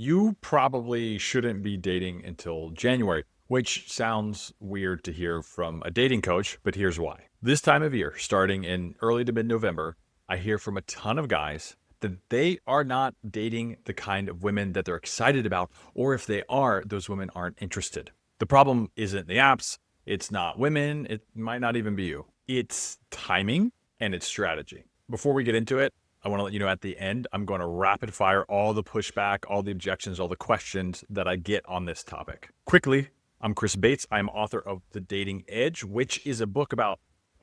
You probably shouldn't be dating until January, which sounds weird to hear from a dating coach, but here's why. This time of year, starting in early to mid November, I hear from a ton of guys that they are not dating the kind of women that they're excited about, or if they are, those women aren't interested. The problem isn't the apps, it's not women, it might not even be you. It's timing and it's strategy. Before we get into it, I want to let you know at the end, I'm going to rapid fire all the pushback, all the objections, all the questions that I get on this topic. Quickly, I'm Chris Bates. I'm author of The Dating Edge, which is a book about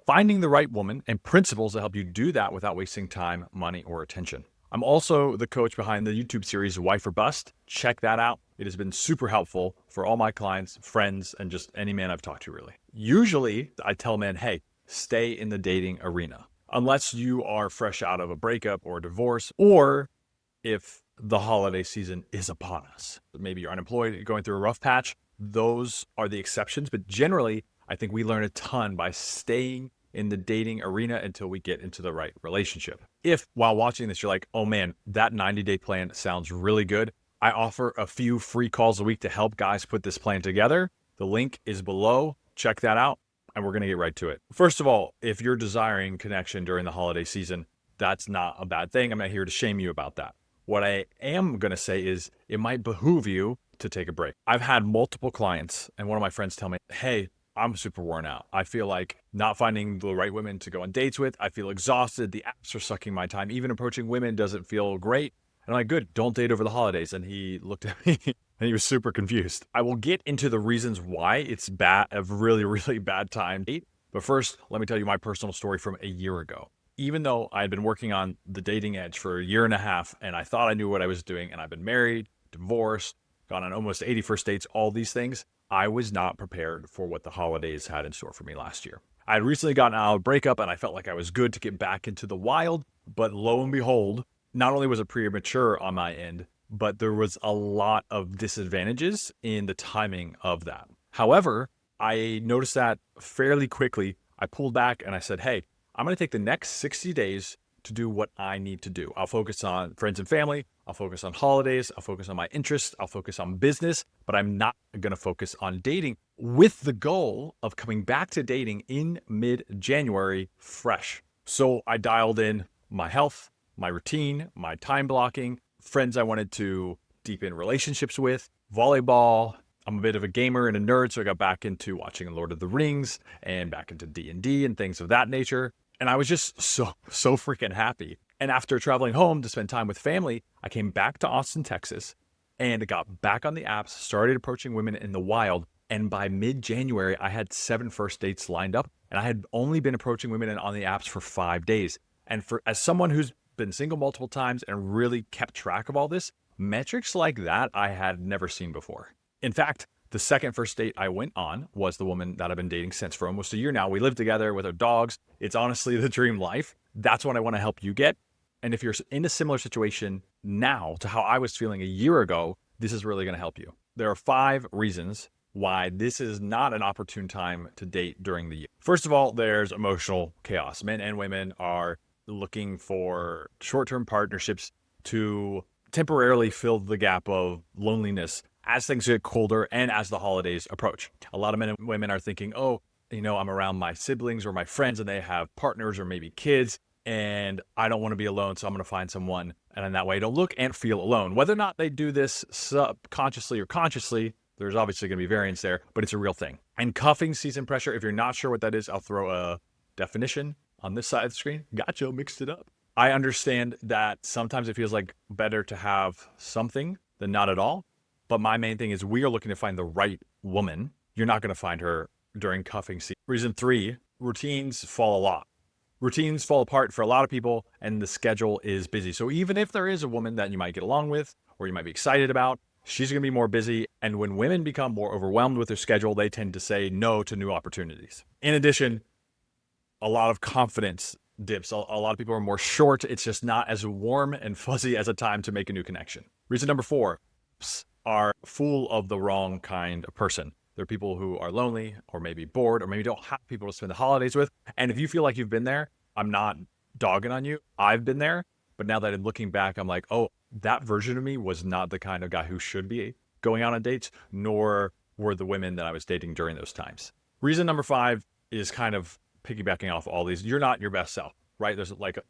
finding the right woman and principles that help you do that without wasting time, money, or attention. I'm also the coach behind the YouTube series Wife or Bust. Check that out. It has been super helpful for all my clients, friends, and just any man I've talked to, really. Usually, I tell men, hey, stay in the dating arena. Unless you are fresh out of a breakup or a divorce, or if the holiday season is upon us. Maybe you're unemployed, going through a rough patch. Those are the exceptions. But generally, I think we learn a ton by staying in the dating arena until we get into the right relationship. If while watching this, you're like, oh man, that 90-day plan sounds really good. I offer a few free calls a week to help guys put this plan together. The link is below. Check that out. And we're going to get right to it. First of all, if you're desiring connection during the holiday season, that's not a bad thing. I'm not here to shame you about that. What I am going to say is it might behoove you to take a break. I've had multiple clients, and one of my friends tell me, hey, I'm super worn out. I feel like not finding the right women to go on dates with. I feel exhausted. The apps are sucking my time. Even approaching women doesn't feel great. And I'm like, good, don't date over the holidays. And he looked at me and he was super confused. I will get into the reasons why it's bad, a really, really bad time to date. But first, let me tell you my personal story from a year ago. Even though I had been working on the dating edge for a year and a half, and I thought I knew what I was doing, and I've been married, divorced, gone on almost 80 first dates, all these things, I was not prepared for what the holidays had in store for me last year. I had recently gotten out of a breakup, and I felt like I was good to get back into the wild, but lo and behold, not only was it premature on my end, but there was a lot of disadvantages in the timing of that. However, I noticed that fairly quickly. I pulled back and I said, hey, I'm going to take the next 60 days to do what I need to do. I'll focus on friends and family. I'll focus on holidays. I'll focus on my interests. I'll focus on business, but I'm not going to focus on dating with the goal of coming back to dating in mid-January fresh. So I dialed in my health, my routine, my time blocking, friends I wanted to deepen relationships with, volleyball. I'm a bit of a gamer and a nerd, so I got back into watching Lord of the Rings and back into D&D and things of that nature. And I was just so freaking happy. And after traveling home to spend time with family, I came back to Austin, Texas, and got back on the apps, started approaching women in the wild. And by mid-January, I had 7 first dates lined up, and I had only been approaching women on the apps for 5 days. And as someone who's been single multiple times and really kept track of all this, metrics like that I had never seen before. In fact, the second first date I went on was the woman that I've been dating since for almost a year now. We live together with our dogs. It's honestly the dream life. That's what I want to help you get. And if you're in a similar situation now to how I was feeling a year ago, this is really going to help you. There are 5 reasons why this is not an opportune time to date during the year. First of all, there's emotional chaos. Men and women are looking for short-term partnerships to temporarily fill the gap of loneliness as things get colder and as the holidays approach. A lot of men and women are thinking, oh, I'm around my siblings or my friends and they have partners or maybe kids, and I don't want to be alone, so I'm going to find someone. And in that way, I don't look and feel alone. Whether or not they do this subconsciously or consciously, there's obviously going to be variance there, but it's a real thing. And cuffing season pressure, if you're not sure what that is, I'll throw a definition on this side of the screen. Gotcha, mixed it up. I understand that sometimes it feels like better to have something than not at all. But my main thing is we are looking to find the right woman. You're not going to find her during cuffing season. Reason 3, routines fall a lot. Routines fall apart for a lot of people and the schedule is busy. So even if there is a woman that you might get along with or you might be excited about, she's going to be more busy. And when women become more overwhelmed with their schedule, they tend to say no to new opportunities. In addition, a lot of confidence dips. A lot of people are more short. It's just not as warm and fuzzy as a time to make a new connection. Reason number 4, are full of the wrong kind of person. They're people who are lonely or maybe bored or maybe don't have people to spend the holidays with. And if you feel like you've been there, I'm not dogging on you. I've been there. But now that I'm looking back, I'm like, oh, that version of me was not the kind of guy who should be going out on dates, nor were the women that I was dating during those times. Reason number 5 is kind of piggybacking off all these. You're not your best self, right?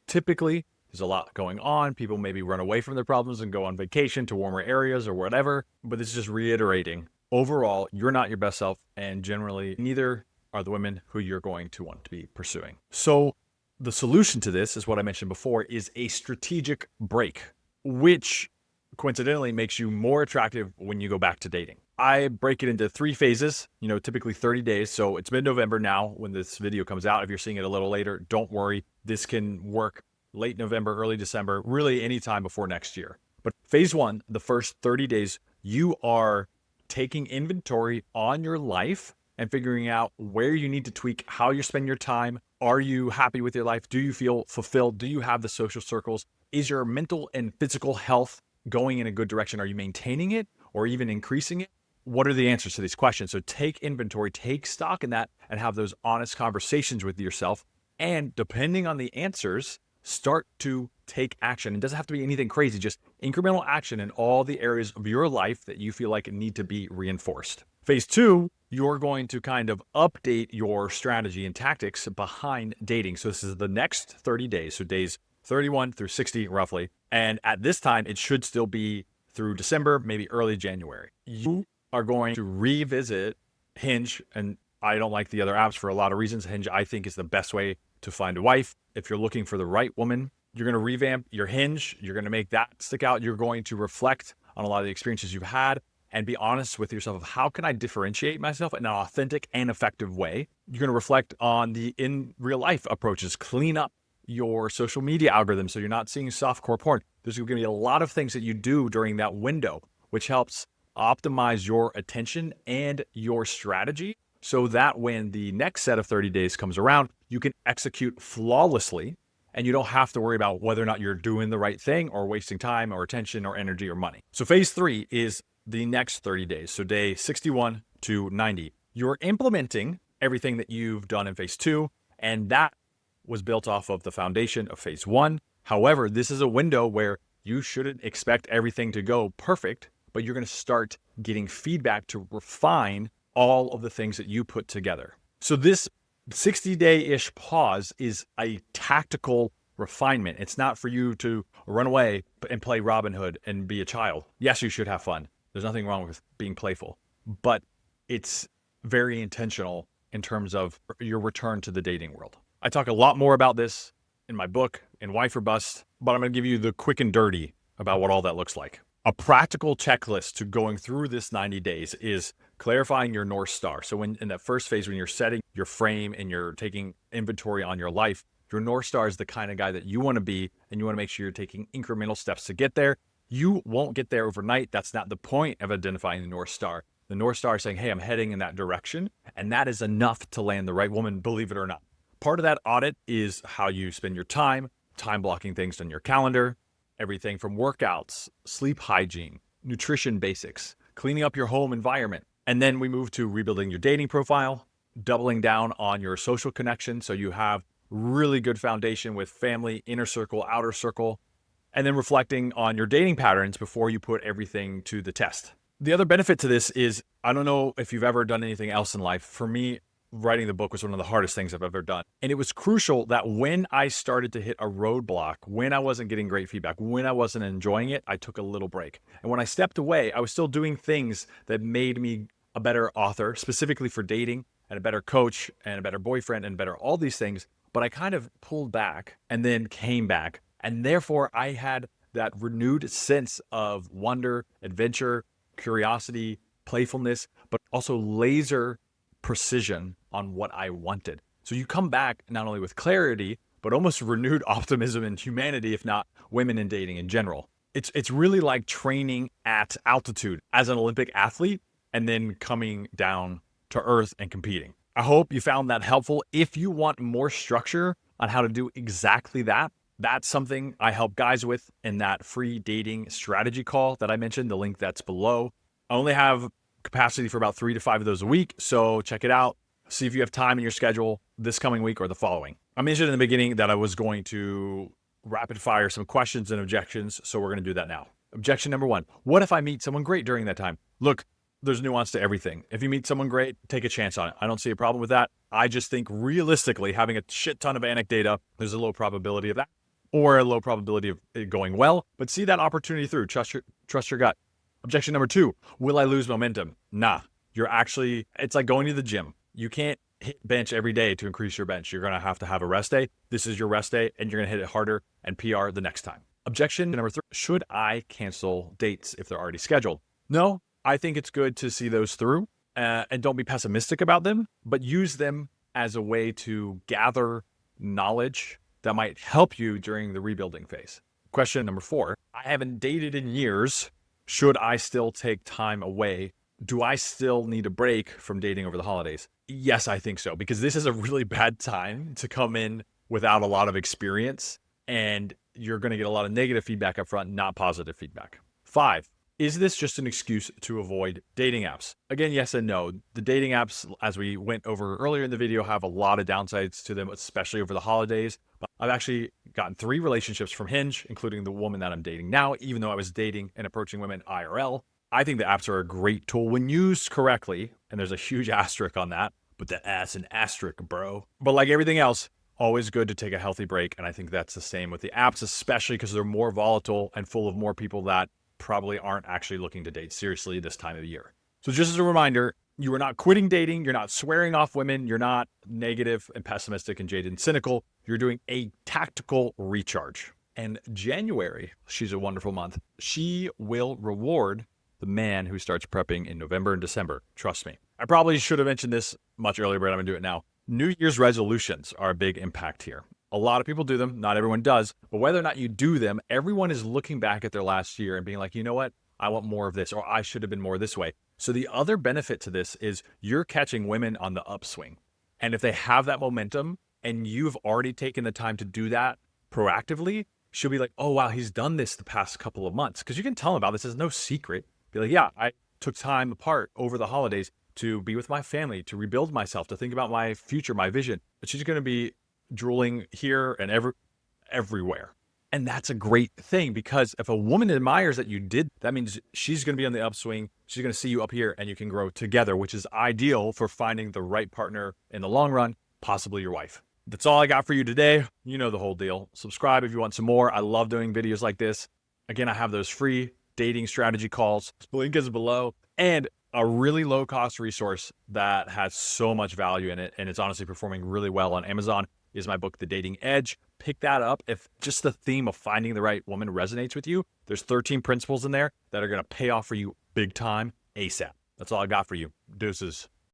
Typically there's a lot going on. People maybe run away from their problems and go on vacation to warmer areas or whatever. But this is just reiterating. Overall, you're not your best self, and generally neither are the women who you're going to want to be pursuing. So the solution to this is what I mentioned before, is a strategic break, which coincidentally makes you more attractive when you go back to dating. I break it into 3 phases, typically 30 days. So it's mid-November now when this video comes out. If you're seeing it a little later, don't worry. This can work late November, early December, really anytime before next year. But phase 1, the first 30 days, you are taking inventory on your life and figuring out where you need to tweak, how you spend your time. Are you happy with your life? Do you feel fulfilled? Do you have the social circles? Is your mental and physical health going in a good direction? Are you maintaining it or even increasing it? What are the answers to these questions? So take inventory, take stock in that, and have those honest conversations with yourself. And depending on the answers, start to take action. It doesn't have to be anything crazy, just incremental action in all the areas of your life that you feel like need to be reinforced. Phase 2, you're going to kind of update your strategy and tactics behind dating. So this is the next 30 days. So days 31 through 60 roughly. And at this time, it should still be through December, maybe early January. You are going to revisit Hinge. And I don't like the other apps for a lot of reasons. Hinge, I think, is the best way to find a wife. If you're looking for the right woman, you're going to revamp your Hinge. You're going to make that stick out. You're going to reflect on a lot of the experiences you've had and be honest with yourself of how can I differentiate myself in an authentic and effective way. You're going to reflect on the in real life approaches, clean up your social media algorithm so you're not seeing softcore porn. There's going to be a lot of things that you do during that window, which helps optimize your attention and your strategy so that when the next set of 30 days comes around, you can execute flawlessly and you don't have to worry about whether or not you're doing the right thing or wasting time or attention or energy or money. So phase 3 is the next 30 days. So day 61 to 90. You're implementing everything that you've done in phase 2, and that was built off of the foundation of phase 1. However, this is a window where you shouldn't expect everything to go perfect, but you're going to start getting feedback to refine all of the things that you put together. So this 60-day-ish pause is a tactical refinement. It's not for you to run away and play Robin Hood and be a child. Yes, you should have fun. There's nothing wrong with being playful, but it's very intentional in terms of your return to the dating world. I talk a lot more about this in my book, in Wife or Bust, but I'm going to give you the quick and dirty about what all that looks like. A practical checklist to going through this 90 days is clarifying your North Star. So in that first phase, when you're setting your frame and you're taking inventory on your life, your North Star is the kind of guy that you want to be, and you want to make sure you're taking incremental steps to get there. You won't get there overnight. That's not the point of identifying the North Star. The North Star is saying, hey, I'm heading in that direction, and that is enough to land the right woman, believe it or not. Part of that audit is how you spend your time blocking things on your calendar, everything from workouts, sleep hygiene, nutrition basics, cleaning up your home environment. And then we move to rebuilding your dating profile, doubling down on your social connection so you have really good foundation with family, inner circle, outer circle, and then reflecting on your dating patterns before you put everything to the test. The other benefit to this is, I don't know if you've ever done anything else in life. For me, writing the book was one of the hardest things I've ever done. And it was crucial that when I started to hit a roadblock, when I wasn't getting great feedback, when I wasn't enjoying it, I took a little break. And when I stepped away, I was still doing things that made me a better author, specifically for dating, and a better coach, and a better boyfriend, and better all these things. But I kind of pulled back and then came back. And therefore, I had that renewed sense of wonder, adventure, curiosity, playfulness, but also laser precision on what I wanted. So you come back not only with clarity, but almost renewed optimism in humanity, if not women in dating in general. It's really like training at altitude as an Olympic athlete and then coming down to earth and competing. I hope you found that helpful. If you want more structure on how to do exactly that, that's something I help guys with in that free dating strategy call that I mentioned, the link that's below. I only have capacity for about 3 to 5 of those a week, so check it out. See if you have time in your schedule this coming week or the following. I mentioned in the beginning that I was going to rapid fire some questions and objections. So we're going to do that now. Objection number 1. What if I meet someone great during that time? Look, there's nuance to everything. If you meet someone great, take a chance on it. I don't see a problem with that. I just think realistically, having a shit ton of anecdata, there's a low probability of that or a low probability of it going well, but see that opportunity through. Trust your gut. Objection number 2. Will I lose momentum? Nah. It's like going to the gym. You can't hit bench every day to increase your bench. You're going to have a rest day. This is your rest day, and you're going to hit it harder and PR the next time. Objection number 3. Should I cancel dates if they're already scheduled? No, I think it's good to see those through and don't be pessimistic about them, but use them as a way to gather knowledge that might help you during the rebuilding phase. Question number 4. I haven't dated in years. Should I still take time away? Do I still need a break from dating over the holidays? Yes, I think so, because this is a really bad time to come in without a lot of experience, and you're going to get a lot of negative feedback up front, not positive feedback. 5. Is this just an excuse to avoid dating apps? Again, yes and no. The dating apps, as we went over earlier in the video, have a lot of downsides to them, especially over the holidays. But I've actually gotten 3 relationships from Hinge, including the woman that I'm dating now, even though I was dating and approaching women IRL. I think the apps are a great tool when used correctly, and there's a huge asterisk on that. But the ass and asterisk, bro. But like everything else, always good to take a healthy break, and I think that's the same with the apps, especially because they're more volatile and full of more people that probably aren't actually looking to date seriously this time of year. So just as a reminder, you are not quitting dating, you're not swearing off women, you're not negative and pessimistic and jaded and cynical. You're doing a tactical recharge. And January, she's a wonderful month. She will reward the man who starts prepping in November and December. Trust me. I probably should have mentioned this much earlier, but I'm going to do it now. New Year's resolutions are a big impact here. A lot of people do them. Not everyone does. But whether or not you do them, everyone is looking back at their last year and being like, you know what? I want more of this, or I should have been more this way. So the other benefit to this is you're catching women on the upswing. And if they have that momentum and you've already taken the time to do that proactively, she'll be like, oh, wow, he's done this the past couple of months. Because you can tell them about this. It's no secret. Be like, yeah, I took time apart over the holidays to be with my family, to rebuild myself, to think about my future, my vision. But she's going to be drooling here and everywhere. And that's a great thing, because if a woman admires that you did, that means she's going to be on the upswing. She's going to see you up here and you can grow together, which is ideal for finding the right partner in the long run, possibly your wife. That's all I got for you today. You know the whole deal. Subscribe if you want some more. I love doing videos like this. Again, I have those free dating strategy calls. The link is below. And a really low cost resource that has so much value in it, and it's honestly performing really well on Amazon, is my book, The Dating Edge. Pick that up if just the theme of finding the right woman resonates with you. There's 13 principles in there that are going to pay off for you big time ASAP. That's all I got for you. Deuces.